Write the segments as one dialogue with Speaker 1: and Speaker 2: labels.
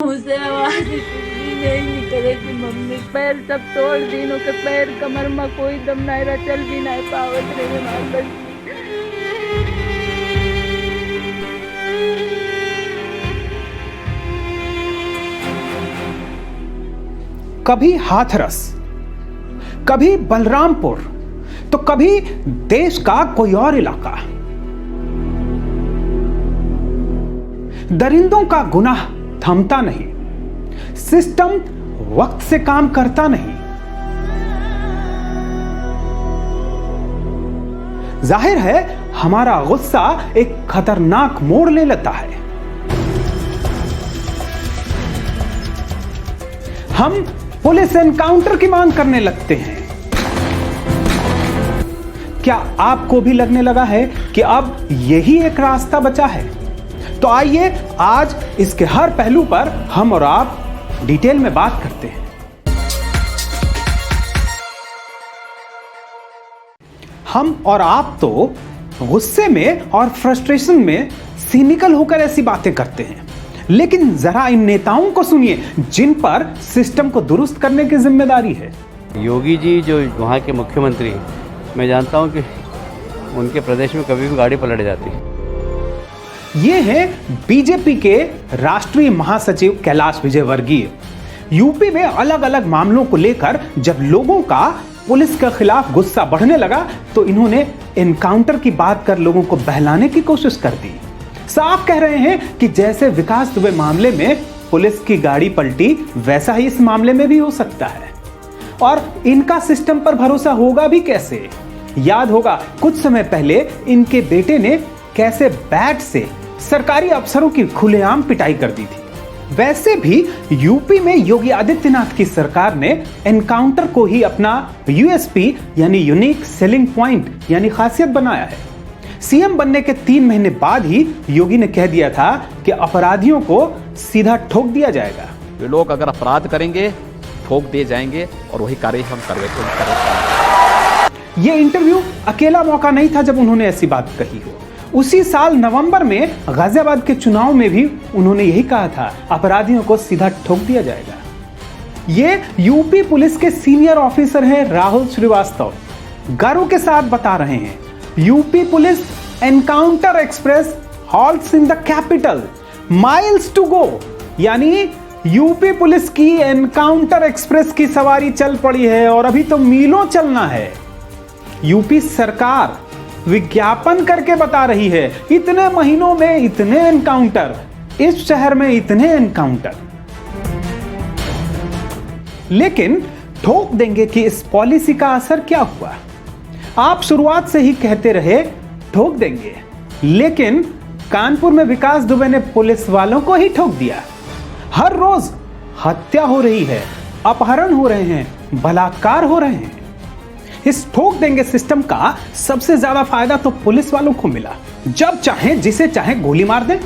Speaker 1: मुझसे आवाज इतनी नहीं निकले कि मम्मी पैर सब तोड़ दीनों के पैर कमर में कोई दम नहीं रहा, चल भी नहीं पावत रहे मां।
Speaker 2: कभी हाथरस, कभी बलरामपुर, तो कभी देश का कोई और इलाका। दरिंदों का गुनाह थमता नहीं, सिस्टम वक्त से काम करता नहीं। जाहिर है हमारा गुस्सा एक खतरनाक मोड़ ले लेता है। हम पुलिस एनकाउंटर की मांग करने लगते हैं। क्या आपको भी लगने लगा है कि अब यही एक रास्ता बचा है? तो आइए आज इसके हर पहलू पर हम और आप डिटेल में बात करते हैं। हम और आप तो गुस्से में और फ्रस्ट्रेशन में सिनिकल होकर ऐसी बातें करते हैं, लेकिन जरा इन नेताओं को सुनिए जिन पर सिस्टम को दुरुस्त करने की जिम्मेदारी है।
Speaker 3: योगी जी जो वहाँ के मुख्यमंत्री, मैं जानता हूँ कि उनके प्रदेश में कभी भी गाड़ी पलट जाती है।
Speaker 2: ये हैं बीजेपी के राष्ट्रीय महासचिव कैलाश विजयवर्गीय। यूपी में अलग अलग मामलों को लेकर जब लोगों का पुलिस के खिलाफ गुस्सा बढ़ने लगा तो इन्होंने एनकाउंटर की बात कर लोगों को बहलाने की कोशिश कर दी। साफ कह रहे हैं कि जैसे विकास दुबे मामले में पुलिस की गाड़ी पलटी, वैसा ही इस मामले में भी हो सकता है। और इनका सिस्टम पर भरोसा होगा भी कैसे? याद होगा कुछ समय पहले इनके बेटे ने कैसे बैट से सरकारी अफसरों की खुलेआम पिटाई कर दी थी। वैसे भी यूपी में योगी आदित्यनाथ की सरकार ने एनकाउंटर को ही अपना यूएसपी यानी यूनिक सेलिंग पॉइंट यानी खासियत बनाया है। सीएम बनने के 3 महीने बाद ही योगी ने कह दिया था कि अपराधियों को सीधा ठोक दिया जाएगा।
Speaker 4: वे लोग अगर अपराध करेंगे ठोक दिए जाएंगे और वही कार्य हम करेंगे।
Speaker 2: यह इंटरव्यू अकेला मौका नहीं था जब उन्होंने ऐसी बात कही हो। उसी साल नवंबर में गाजियाबाद के चुनाव में भी उन्होंने यही कहा था, अपराधियों को सीधा ठोक दिया जाएगा। ये यूपी पुलिस के सीनियर ऑफिसर हैं राहुल श्रीवास्तव, गर्व के साथ बता रहे हैं, UP police encounter express halts in the capital, miles to go. यानी यूपी पुलिस की एनकाउंटर एक्सप्रेस की सवारी चल पड़ी है और अभी तो मीलों चलना है। यूपी सरकार विज्ञापन करके बता रही है, इतने महीनों में इतने एनकाउंटर, इस शहर में इतने एनकाउंटर। लेकिन ठोक देंगे कि इस पॉलिसी का असर क्या हुआ? आप शुरुआत से ही कहते रहे ठोक देंगे, लेकिन कानपुर में विकास दुबे ने पुलिस वालों को ही ठोक दिया। हर रोज हत्या हो रही है, अपहरण हो रहे हैं, बलात्कार हो रहे हैं। इस ठोक देंगे सिस्टम का सबसे ज्यादा फायदा तो पुलिस वालों को मिला। जब चाहे जिसे चाहे गोली मार दें।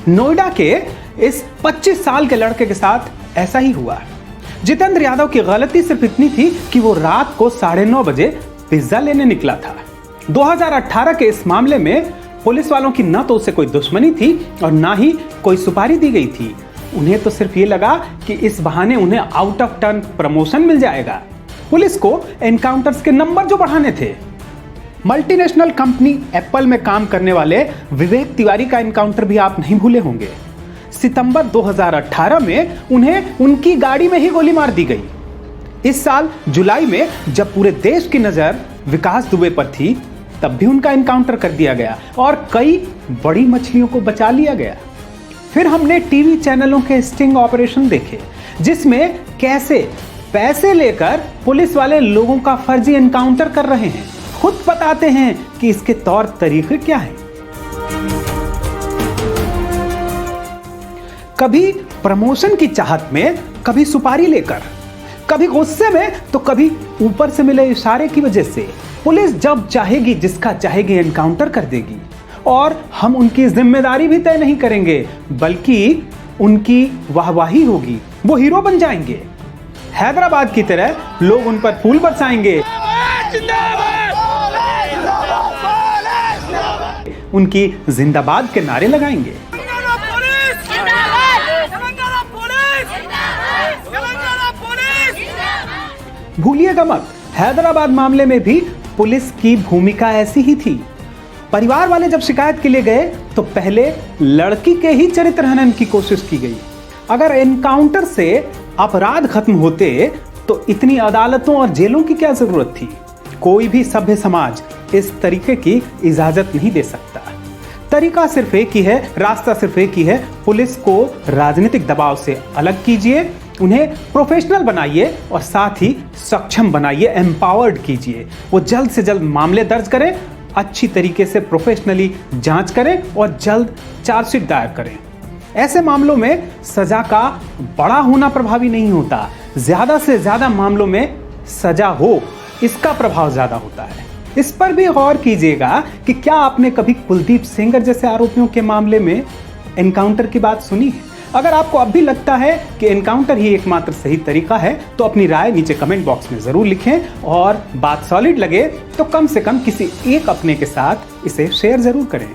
Speaker 2: नोएडा के इस 25 साल के लड़के के साथ ऐसा ही हुआ। जितेंद्र यादव की गलती सिर्फ इतनी थी कि वो रात को 9:30 बजे पिज्जा लेने निकला था। 2018 के इस मामले में पुलिस वालों की न तो उससे कोई दुश्मनी थी और ना ही कोई सुपारी दी गई थी। उन्हें तो सिर्फ ये लगा कि इस बहाने उन्हें आउट ऑफ टर्न प्रमोशन मिल जाएगा। पुलिस को एनकाउंटर्स के नंबर जो बढ़ाने थे। मल्टीनेशनल कंपनी एप्पल में काम करने वाले विवेक तिवारी का एनकाउंटर भी आप नहीं भूले होंगे। सितंबर 2018 में उन्हें उनकी गाड़ी में ही गोली मार दी गई। इस साल जुलाई में जब पूरे देश की नजर विकास दुबे पर थी, तब भी उनका एनकाउंटर कर दिया गया और कई बड़ी मछलियों को बचा लिया गया। फिर हमने टीवी चैनलों के स्टिंग ऑपरेशन देखे, जिसमें कैसे पैसे लेकर पुलिस वाले लोगों का फर्जी एनकाउंटर कर रहे हैं। खुद बताते हैं कि इसके तौर तरीके क्या हैं। कभी प्रमोशन की चाहत में, कभी सुपारी लेकर, कभी गुस्से में तो कभी ऊपर से मिले इशारे की वजह से पुलिस जब चाहेगी जिसका चाहेगी एनकाउंटर कर देगी। और हम उनकी जिम्मेदारी भी तय नहीं करेंगे, बल्कि उनकी वाहवाही होगी, वो हीरो बन जाएंगे। हैदराबाद की तरह लोग उन पर फूल बरसाएंगे, उनकी जिंदाबाद के नारे लगाएंगे। भूलिएगा मत, हैदराबाद मामले में भी पुलिस की भूमिका ऐसी ही थी। परिवार वाले जब शिकायत के लिए गए तो पहले लड़की के ही चरित्र हनन की कोशिश की गई। अगर एनकाउंटर से अपराध खत्म होते तो इतनी अदालतों और जेलों की क्या जरूरत थी? कोई भी सभ्य समाज इस तरीके की इजाजत नहीं दे सकता। तरीका सिर्फ एक ही है, रास्ता सिर्फ एक ही है, पुलिस को राजनीतिक दबाव से अलग कीजिए, उन्हें प्रोफेशनल बनाइए और साथ ही सक्षम बनाइए, एम्पावर्ड कीजिए। वो जल्द से जल्द मामले दर्ज करें, अच्छी तरीके से प्रोफेशनली जांच करें और जल्द चार्जशीट दायर करें। ऐसे मामलों में सजा का बड़ा होना प्रभावी नहीं होता, ज्यादा से ज्यादा मामलों में सजा हो इसका प्रभाव ज्यादा होता है। इस पर भी गौर कीजिएगा कि क्या आपने कभी कुलदीप सेंगर जैसे आरोपियों के मामले में एनकाउंटर की बात सुनी है? अगर आपको अब भी लगता है कि एनकाउंटर ही एकमात्र सही तरीका है तो अपनी राय नीचे कमेंट बॉक्स में जरूर लिखें और बात सॉलिड लगे तो कम से कम किसी एक अपने के साथ इसे शेयर जरूर करें।